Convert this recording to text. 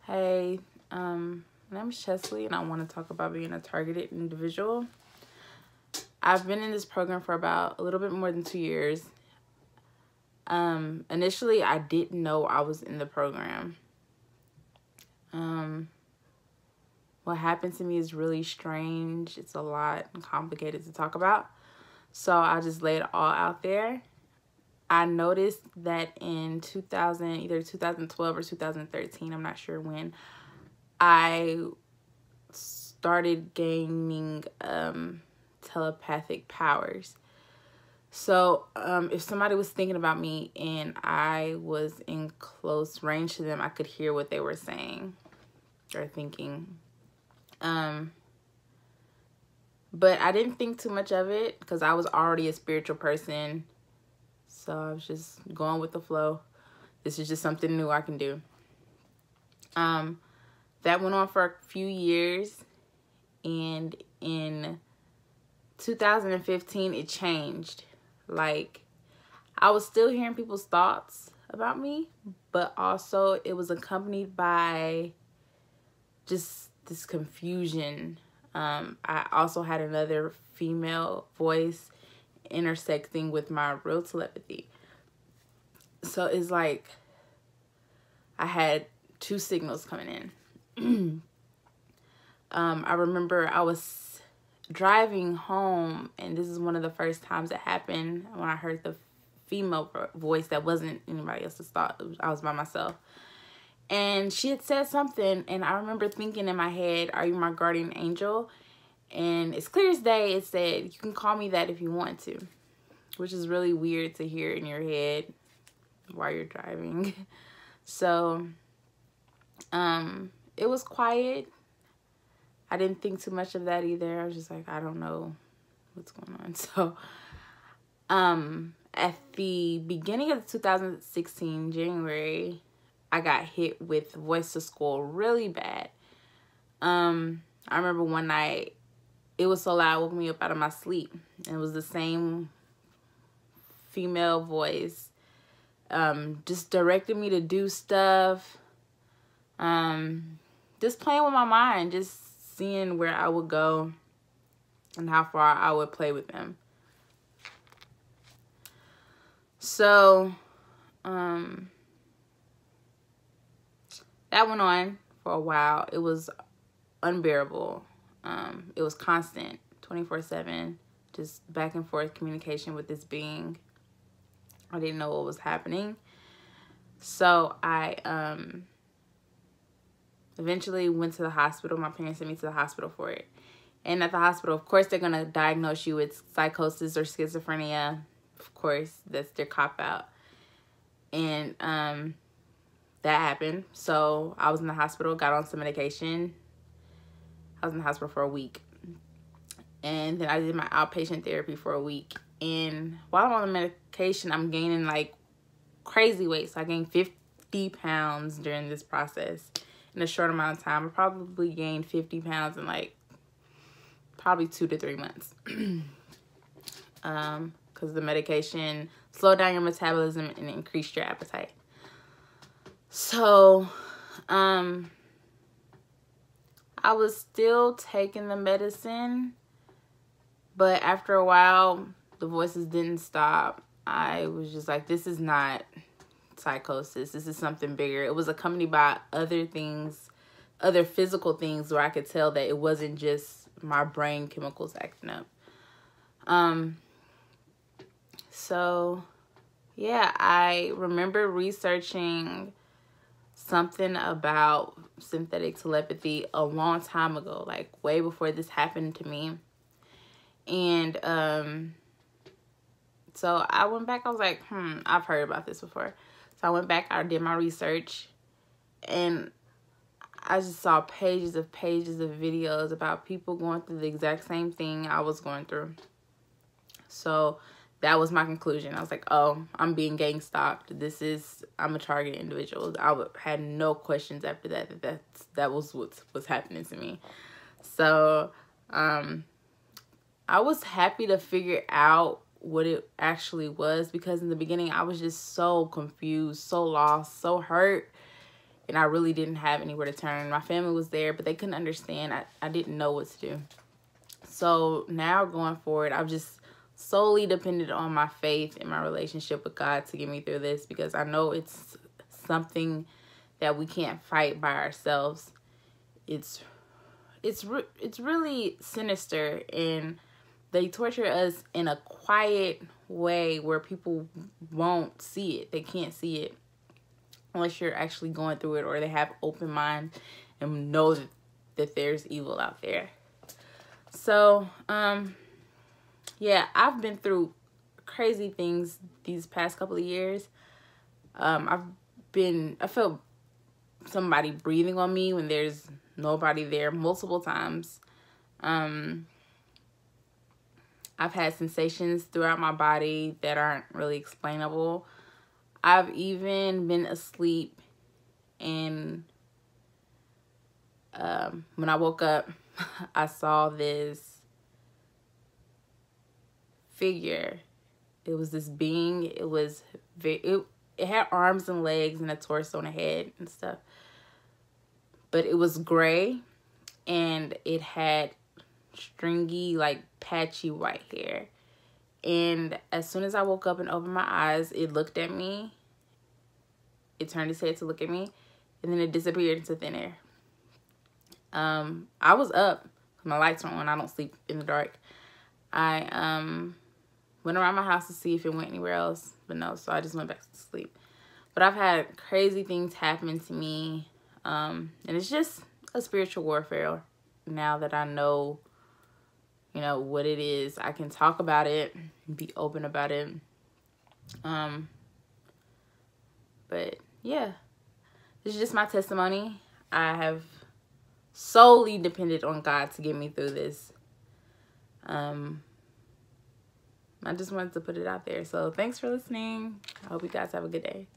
Hey, my name is Chesley, and I want to talk about being a targeted individual. I've been in this program for about a little bit more than 2 years. Initially, I didn't know I was in the program. What happened to me is really strange. It's a lot and complicated to talk about. So I'll just lay it all out there. I noticed that in either 2012 or 2013, I'm not sure when, I started gaining telepathic powers. So if somebody was thinking about me and I was in close range to them, I could hear what they were saying or thinking. But I didn't think too much of it because I was already a spiritual person. So I was just going with the flow. This is just something new I can do. That went on for a few years. And in 2015, it changed. Like, I was still hearing people's thoughts about me, but also it was accompanied by just this confusion. I also had another female voice intersecting with my real telepathy. So it's like I had two signals coming in. I remember I was driving home, and this is one of the first times it happened when I heard the female voice that wasn't anybody else's thought. I was by myself. And she had said something, and I remember thinking in my head, "Are you my guardian angel?" And it's clear as day, it said, "You can call me that if you want to," which is really weird to hear in your head while you're driving. So, it was quiet. I didn't think too much of that either. I was just like, I don't know what's going on. So, at the beginning of 2016, January, I got hit with voice to school really bad. I remember one night, it was so loud, it woke me up out of my sleep. And it was the same female voice, just directed me to do stuff, just playing with my mind, just seeing where I would go and how far I would play with them. So, that went on for a while. It was unbearable. It was constant, 24/7, just back and forth communication with this being. I didn't know what was happening. So I eventually went to the hospital. My parents sent me to the hospital for it. And at the hospital, of course, they're going to diagnose you with psychosis or schizophrenia. Of course, that's their cop-out. And that happened. So I was in the hospital, got on some medication. I was in the hospital for a week. And then I did my outpatient therapy for a week. And while I'm on the medication, I'm gaining like crazy weight. So I gained 50 pounds during this process. In a short amount of time, I probably gained 50 pounds in like probably 2 to 3 months. Because the medication slowed down your metabolism and increased your appetite. So, I was still taking the medicine, but after a while, the voices didn't stop. I was just like, this is not psychosis. This is something bigger. It was accompanied by other things, other physical things where I could tell that it wasn't just my brain chemicals acting up. So, yeah, I remember researching something about synthetic telepathy a long time ago, like way before this happened to me. And so I went back, I was like, I've heard about this before. So I went back, I did my research, and I just saw pages of videos about people going through the exact same thing I was going through. So that was my conclusion. I was like, oh, I'm being gang stalked. I'm a target individual. Had no questions after that. That was what's happening to me. So I was happy to figure out what it actually was, because in the beginning I was just so confused, so lost, so hurt. and I really didn't have anywhere to turn. My family was there, but they couldn't understand. I didn't know what to do. So now going forward, I've just solely depended on my faith and my relationship with God to get me through this, because I know it's something that we can't fight by ourselves. It's really sinister, and they torture us in a quiet way where people won't see it. They can't see it unless you're actually going through it, or they have open mind and know that there's evil out there. So, yeah, I've been through crazy things these past couple of years. I felt somebody breathing on me when there's nobody there multiple times. I've had sensations throughout my body that aren't really explainable. I've even been asleep, and when I woke up, I saw this figure. It was this being. It had arms and legs and a torso and a head and stuff. But it was gray, and it had stringy, like patchy white hair. And as soon as I woke up and opened my eyes, it looked at me. It turned its head to look at me, and then it disappeared into thin air. I was up. My lights were on. I don't sleep in the dark. I went around my house to see if it went anywhere else, but no, so I just went back to sleep. But I've had crazy things happen to me, and it's just a spiritual warfare. Now that I know, you know, what it is, I can talk about it, be open about it. But yeah, this is just my testimony. I have solely depended on God to get me through this. I just wanted to put it out there. So thanks for listening. I hope you guys have a good day.